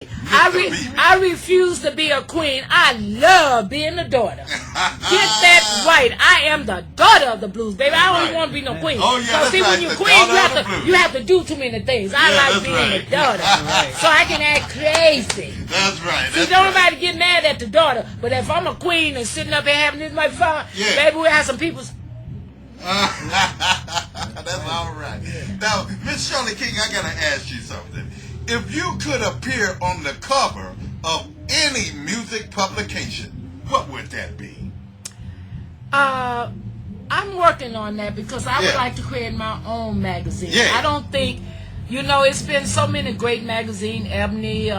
I refuse to be a queen. I love being a daughter. Get that right. I am the daughter of the blues, baby. I don't even want to be no queen. Oh yeah, that's see, right. When you're queen, you have to do too many things. I like being a daughter, so I can act crazy. That's right. See, don't nobody get mad at the daughter, but if I'm a queen and sitting up here having this much fun, baby, we have some people. That's all right. Now, Miss Shirley King, I gotta ask you something. If you could appear on the cover of any music publication, what would that be? I'm working on that because I would like to create my own magazine. Yeah. I don't think, it's been so many great magazines, Ebony,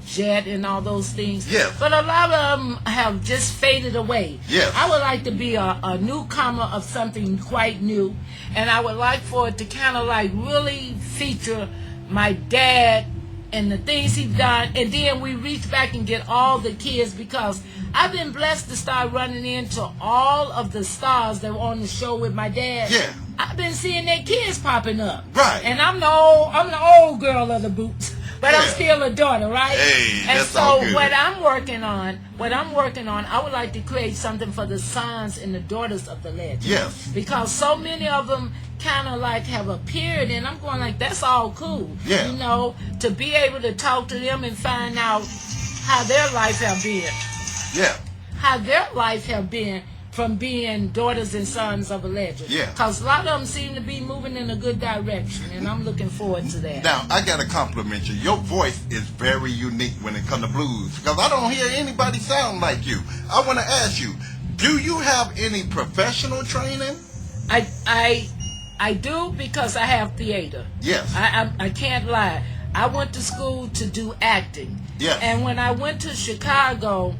Jet, and all those things. Yes. But a lot of them have just faded away. Yes. I would like to be a newcomer of something quite new, and I would like for it to kind of like really feature my dad and the things he's done, and then we reach back and get all the kids, because I've been blessed to start running into all of the stars that were on the show with my dad. Yeah. I've been seeing their kids popping up. Right. And I'm the old girl of the boots, but I'm still a daughter, right? Hey, and that's so all good. what I'm working on, I would like to create something for the sons and the daughters of the legend. Yes. Because so many of them kind of like have appeared, and I'm going like, that's all cool. Yeah. To be able to talk to them and find out how their life have been. Yeah. How their life have been from being daughters and sons of a legend. Yeah. Because a lot of them seem to be moving in a good direction, and I'm looking forward to that. Now, I got to compliment you. Your voice is very unique when it comes to blues, because I don't hear anybody sound like you. I want to ask you, do you have any professional training? I do, because I have theater. Yes. I can't lie. I went to school to do acting. Yes. And when I went to Chicago,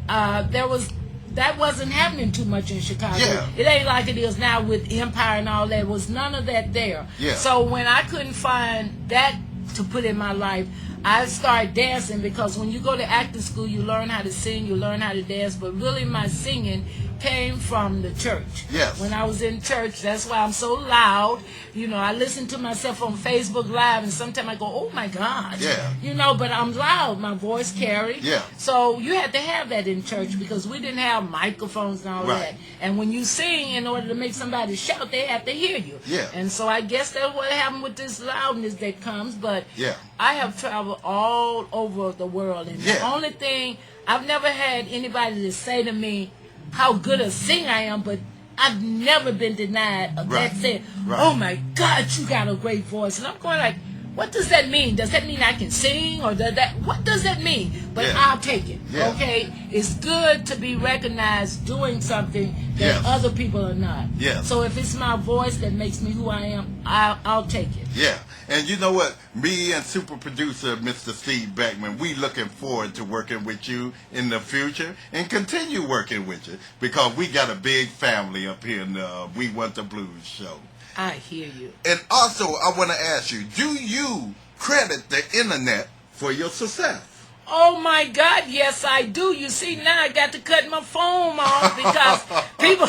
that wasn't happening too much in Chicago. Yeah. It ain't like it is now with Empire and all that. There was none of that there. Yeah. So when I couldn't find that to put in my life, I started dancing, because when you go to acting school, you learn how to sing, you learn how to dance, but really my singing came from the church. Yes. When I was in church, that's why I'm so loud. I listen to myself on Facebook Live, and sometimes I go, oh my God. Yeah. But I'm loud. My voice carries. Yeah. So you had to have that in church, because we didn't have microphones and all that. And when you sing, in order to make somebody shout, they have to hear you. Yeah. And so I guess that's what happened with this loudness that comes. But yeah. I have traveled all over the world, and the only thing, I've never had anybody to say to me how good a singer I am, but I've never been denied that saying, oh my God, you got a great voice. And I'm going like, what does that mean? Does that mean I can sing? Or what does that mean? But I'll take it, okay? It's good to be recognized doing something that other people are not. Yeah. So if it's my voice that makes me who I am, I'll take it. Yeah. And you know what? Me and super producer Mr. Steve Beckman, we looking forward to working with you in the future and continue working with you, because we got a big family up here in the We Want the Blues show. I hear you. And also, I want to ask you, do you credit the internet for your success? Oh my God, yes I do. You see, now I got to cut my phone off because people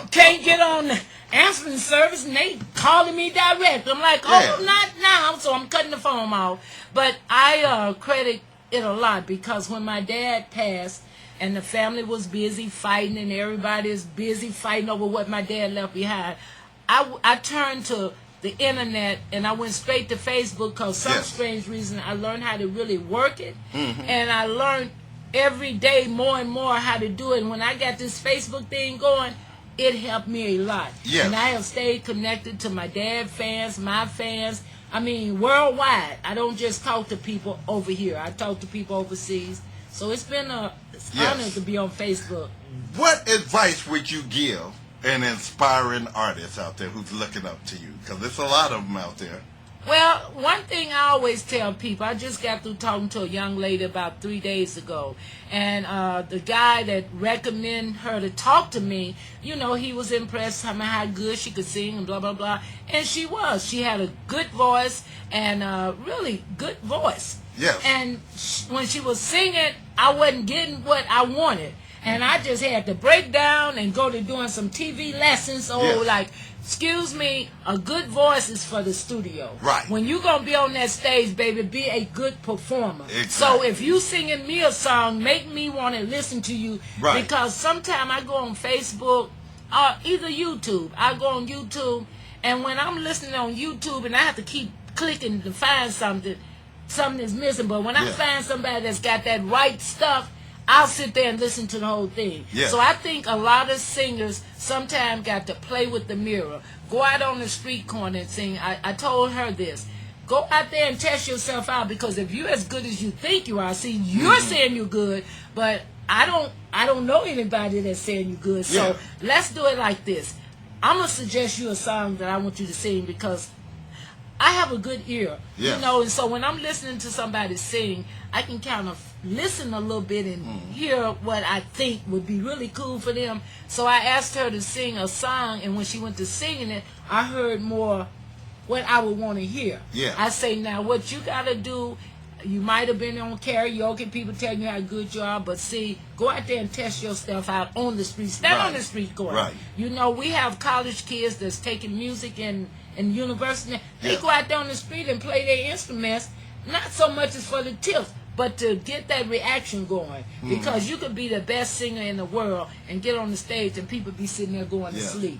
can't get on the answering service and they calling me direct. I'm like, not now, so I'm cutting the phone off. But I credit it a lot, because when my dad passed and the family was busy fighting and everybody is busy fighting over what my dad left behind, I turned to the internet, and I went straight to Facebook, because some strange reason I learned how to really work it, and I learned every day more and more how to do it. And when I got this Facebook thing going, it helped me a lot. And I have stayed connected to my dad fans, my fans, I mean worldwide. I don't just talk to people over here. I talk to people overseas. So it's been an honor to be on Facebook. What advice would you give an inspiring artist out there who's looking up to you? Because there's a lot of them out there. Well, one thing I always tell people, I just got through talking to a young lady about 3 days ago, and the guy that recommended her to talk to me, he was impressed how good she could sing and blah, blah, blah. And she was. She had a good voice, and really good voice. Yes. And when she was singing, I wasn't getting what I wanted. And I just had to break down and go to doing some TV lessons. Like, excuse me, a good voice is for the studio. Right. When you going to be on that stage, baby, be a good performer. Exactly. So if you singing me a song, make me want to listen to you. Right. Because sometimes I go on Facebook or either YouTube. I go on YouTube, and when I'm listening on YouTube and I have to keep clicking to find something is missing. But when I find somebody that's got that right stuff, I'll sit there and listen to the whole thing. Yeah. So I think a lot of singers sometimes got to play with the mirror. Go out on the street corner and sing. I told her this. Go out there and test yourself out, because if you're as good as you think you are, see, you're saying you're good, but I don't know anybody that's saying you're good. So let's do it like this. I'm going to suggest you a song that I want you to sing, because I have a good ear, you know, and so when I'm listening to somebody sing, I can kind of listen a little bit and hear what I think would be really cool for them. So I asked her to sing a song, and when she went to singing it, I heard more what I would want to hear. Yeah. I say, now what you got to do, you might have been on karaoke, people tell you how good you are, but see, go out there and test your stuff out on the street. Stand on the street corner. Right. You know, we have college kids that's taking music in university. They go out there on the street and play their instruments, not so much as for the tips, but to get that reaction going. Because you could be the best singer in the world and get on the stage and people be sitting there going to sleep.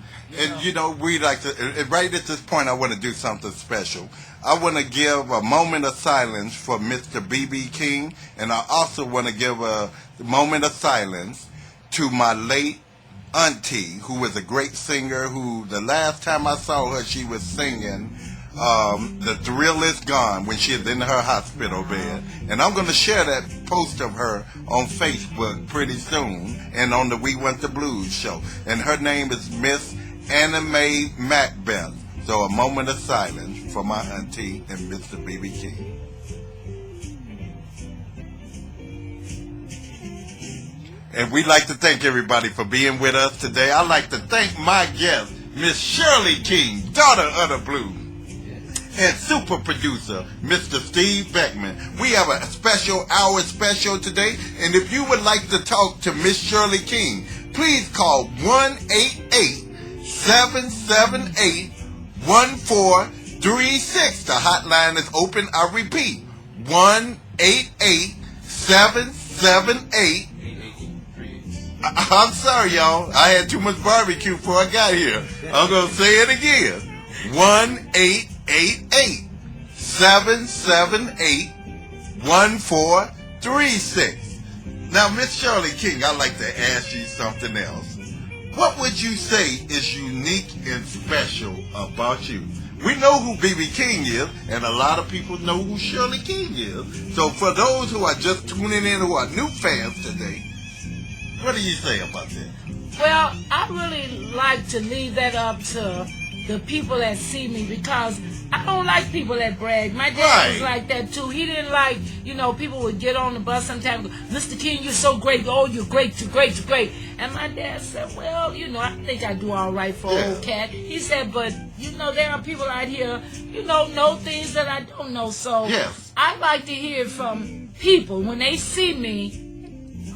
You know, we like to, right at this point, I want to do something special. I want to give a moment of silence for Mr. B.B. King, and I also want to give a moment of silence to my late auntie, who was a great singer, who the last time I saw her, she was singing The Thrill Is Gone when she was in her hospital bed. And I'm going to share that post of her on Facebook pretty soon, and on the We Want the Blues show. And her name is Miss Anna Mae Macbeth. So a moment of silence for my auntie and Mr. B.B. King. And we'd like to thank everybody for being with us today. I'd like to thank my guest, Miss Shirley King, daughter of the blues, and super producer, Mr. Steve Beckman. We have a special hour special today, and if you would like to talk to Miss Shirley King, please call 1-888-778-1436. The hotline is open. I repeat, 1-888-778. I'm sorry, y'all. I had too much barbecue before I got here. I'm going to say it again. 1-888-778-1436. Now, Miss Shirley King, I'd like to ask you something else. What would you say is unique and special about you? We know who B.B. King is, and a lot of people know who Shirley King is. So for those who are just tuning in, who are new fans today, what do you say about that? Well, I really like to leave that up to the people that see me, because I don't like people that brag. My dad was like that too. He didn't like, you know, people would get on the bus sometimes, Mr. King, you're so great. Oh, you're great, you're great, you're great. And my dad said, well, you know, I think I do all right for an old cat. He said, but, you know, there are people out here, you know things that I don't know. So I like to hear from people when they see me.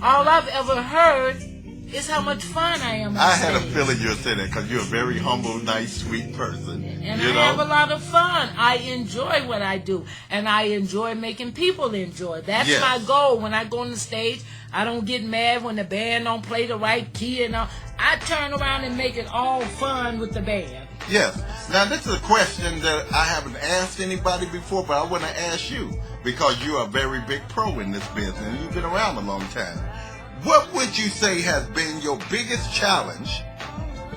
All I've ever heard is how much fun I am on I stage. had a feeling you would say that, because you're a very humble, nice, sweet person. And I have a lot of fun. I enjoy what I do. And I enjoy making people enjoy. That's my goal. When I go on the stage, I don't get mad when the band don't play the right key and all. I turn around and make it all fun with the band. Yes. Now, this is a question that I haven't asked anybody before, but I want to ask you, because you're a very big pro in this business, and you've been around a long time. What would you say has been your biggest challenge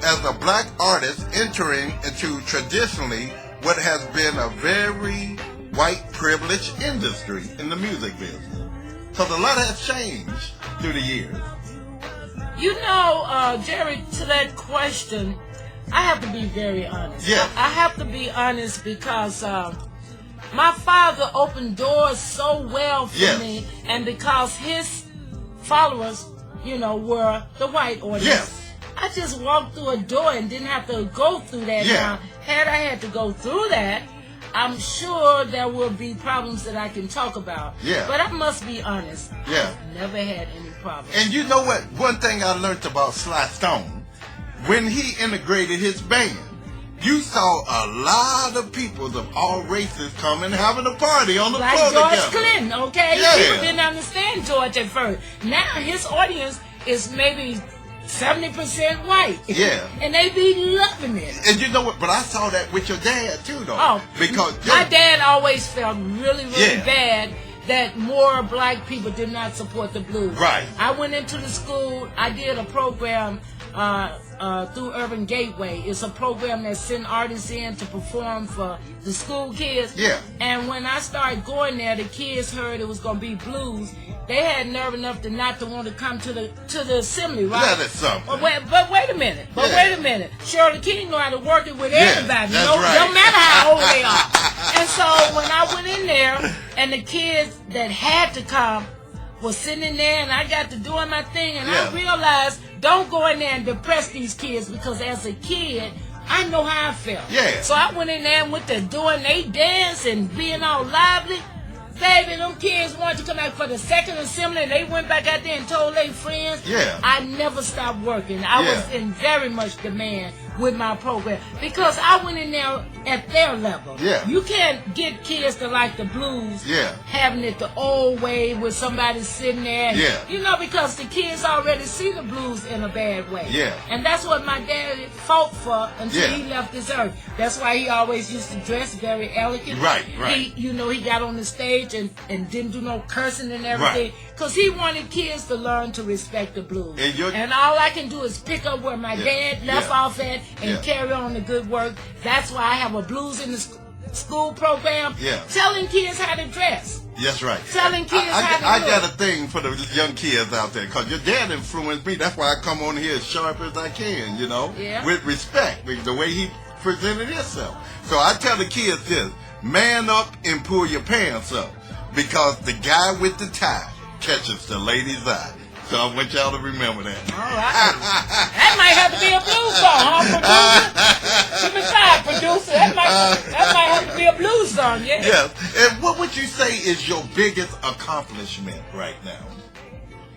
as a black artist entering into traditionally what has been a very white privileged industry in the music business? Because a lot has changed through the years. You know, Jerry, to that question, I have to be very honest. I have to be honest because my father opened doors so well for me, and because his followers, you know, were the white audience. I just walked through a door and didn't have to go through that. Now, had I had to go through that, I'm sure there will be problems that I can talk about. Yeah. But I must be honest. Yeah. I've never had any problems. And you know what? One thing I learned about Sly Stone, when he integrated his band, you saw a lot of people of all races coming having a party on the like floor George together. Clinton, okay? Yeah. People didn't understand George at first. Now his audience is maybe 70% white. Yeah. And they be loving it. And you know what? But I saw that with your dad too, though. Oh, because my dad always felt really, really Yeah. bad that more black people did not support the blues. Right. I went into the school. I did a program through Urban Gateway. It's a program that send artists in to perform for the school kids. Yeah. And when I started going there, the kids heard it was going to be blues. They had nerve enough to not to want to come to the assembly, right? That is something. But wait a minute. Wait a minute. Shirley King know how to work it with everybody. that's No, right. no matter how old they are. And so when I went in there, and the kids that had to come was sitting in there, and I got to doing my thing, and I realized, don't go in there and depress these kids, because as a kid, I know how I felt. Yeah. So I went in there and went to doing they dance and being all lively. Baby, them kids wanted to come back for the second assembly, and they went back out there and told their friends. Yeah. I never stopped working. I was in very much demand with my program, because I went in there at their level. Yeah. You can't get kids to like the blues, Yeah. having it the old way with somebody sitting there. And, Yeah. you know, because the kids already see the blues in a bad way. Yeah. And that's what my dad fought for until Yeah. he left this earth. That's why he always used to dress very elegant. Right, right. He got on the stage and didn't do no cursing and everything. Because he wanted kids to learn to respect the blues. And all I can do is pick up where my dad left off at and carry on the good work. That's why I have a blues in the school program. Yeah. Telling kids how to dress. That's right. Telling kids how to I look. got a thing for the young kids out there, because your dad influenced me. That's why I come on here as sharp as I can, you know, with respect, because the way he presented himself. So I tell the kids this: man up and pull your pants up, because the guy with the tie catches the lady's eye. So I want y'all to remember that. All right. That might have to be a blues song, huh, producer? Give me five, producer. That might have to be a blues song, yeah? Yes. And what would you say is your biggest accomplishment right now?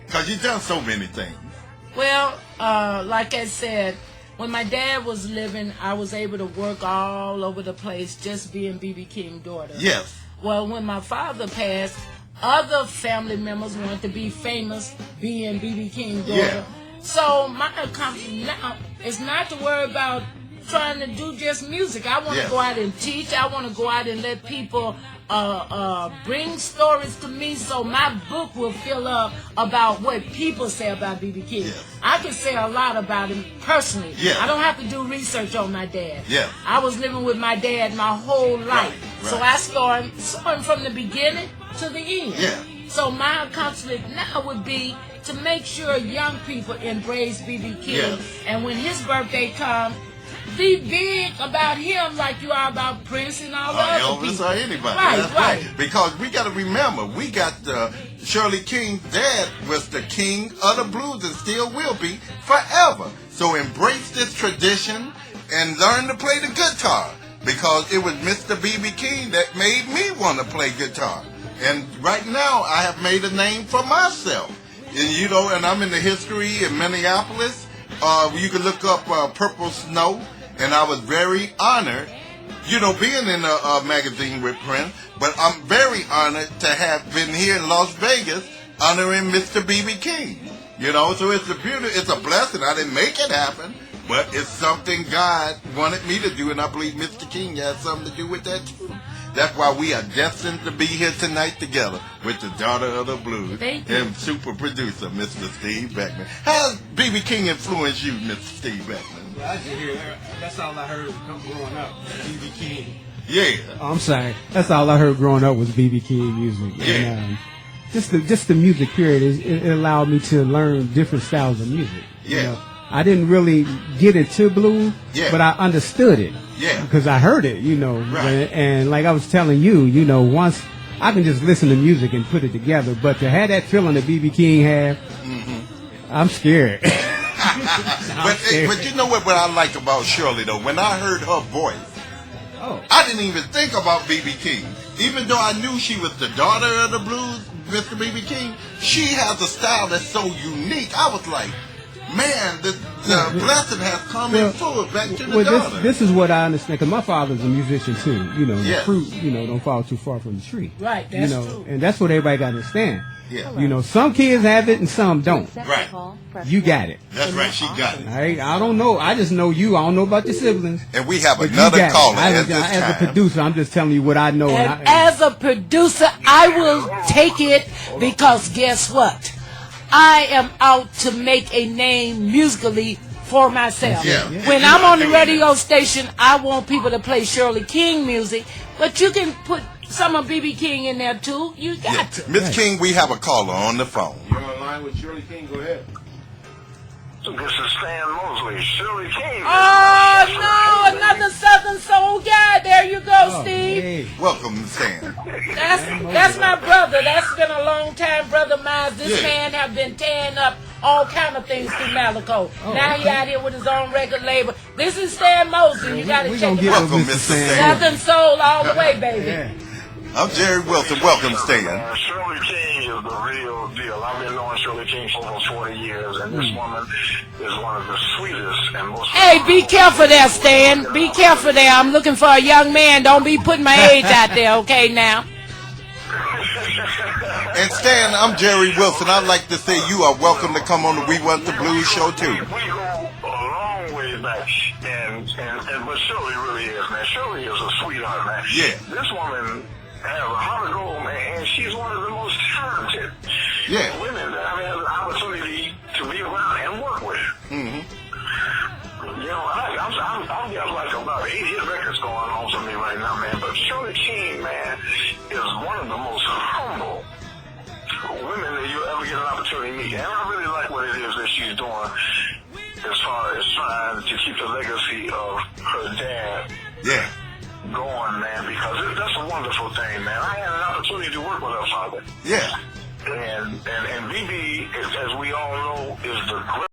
Because you've done so many things. Well, like I said, when my dad was living, I was able to work all over the place just being B.B. King's daughter. Yes. Well, when my father passed, other family members wanted to be famous being B.B. King's daughter. Yeah. So my accomplishment now is not to worry about trying to do just music. I want to go out and teach. I want to go out and let people bring stories to me, so my book will fill up about what people say about B.B. King. Yes. I can say a lot about him personally. Yeah. I don't have to do research on my dad. Yeah. I was living with my dad my whole life. Right. So I saw him from the beginning to the end. Yeah. So my accomplishment now would be to make sure young people embrace B.B. King. Yes. And when his birthday comes, be big about him like you are about Prince and all the other Elvis people. or anybody. Right, That's right. Because we got to remember, we got Shirley King's dad was the king of the blues and still will be forever. So embrace this tradition and learn to play the guitar, because it was Mr. B.B. King that made me want to play guitar. And right now, I have made a name for myself. And you know, and I'm in the history in Minneapolis. You can look up Purple Snow, and I was very honored, you know, being in a magazine with Prince. But I'm very honored to have been here in Las Vegas honoring Mr. B.B. King. You know, so it's a blessing. I didn't make it happen, but it's something God wanted me to do, and I believe Mr. King has something to do with that too. That's why we are destined to be here tonight together with the daughter of the blues and super producer, Mr. Steve Beckman. How has B.B. King influenced you, Mr. Steve Beckman? Well, I just hear that's all I heard growing up, B.B. King. Yeah. Oh, I'm sorry. That's all I heard growing up was B.B. King music. Yeah. And, just the music period, it allowed me to learn different styles of music. Yeah. You know, I didn't really get into blues, but I understood it. Yeah. Because I heard it, you know. Right. And like I was telling you, you know, once I can just listen to music and put it together, but to have that feeling that B.B. King had, I'm scared. But you know what I like about Shirley, though? When I heard her voice, Oh. I didn't even think about B.B. King. Even though I knew she was the daughter of the blues, Mr. B.B. King, she has a style that's so unique. I was like, man, the blessing has come in full back to the daughter. This is what I understand, because my father's a musician too. You know, Yeah. the fruit, don't fall too far from the tree. Right, that's true. And that's what everybody got to understand. Yeah. Some kids have it and some don't. Right. You got it. That's right, she got it. All right? I don't know. I just know you. I don't know about your siblings. And we have But you another got it. caller As at this a time. producer, I'm just telling you what I know. And as a producer, I will take it because guess what? I am out to make a name musically for myself. Yeah. When I'm on the radio station, I want people to play Shirley King music, but you can put some of B.B. King in there too. You got to. Miss King, we have a caller on the phone. You're online with Shirley King. Go ahead. This is Stan Mosley, Shirley King. Oh no, another Southern Soul guy. There you go, Steve. Hey. Welcome, Stan. That's my brother. That's been a long time brother of mine. This Yeah. man have been tearing up all kind of things through Malaco. Now he out here with his own record label. This is Stan Mosley. You gotta We check gonna him get out. Welcome, with Mr. Mr. Stan. Southern Soul all the way, baby. Yeah. I'm Jerry Wilson. Welcome, Stan. Shirley King is the real deal. I've been knowing Shirley King for over 40 years, and this woman is one of the sweetest and most... Hey, be careful there, Stan. Be careful there. I'm looking for a young man. Don't be putting my age out there, okay, now? And Stan, I'm Jerry Wilson. I'd like to say you are welcome to come on the We Want the Blues show, too. We go a long way back, but Shirley really is, man. Shirley is a sweetheart, man. Yeah. This woman has a heart of gold, man, and she's one of the most talented women that I've had the opportunity to be around and work with. Mm-hmm. I've got like about 8 hit records going on for me right now, man. But Shirley King, man, is one of the most humble women that you'll ever get an opportunity to meet. And I really like what it is that she's doing as far as trying to keep the legacy of her dad going, man, because that's a wonderful thing, man. I had an opportunity to work with her father. Yeah. And BB, as we all know, is the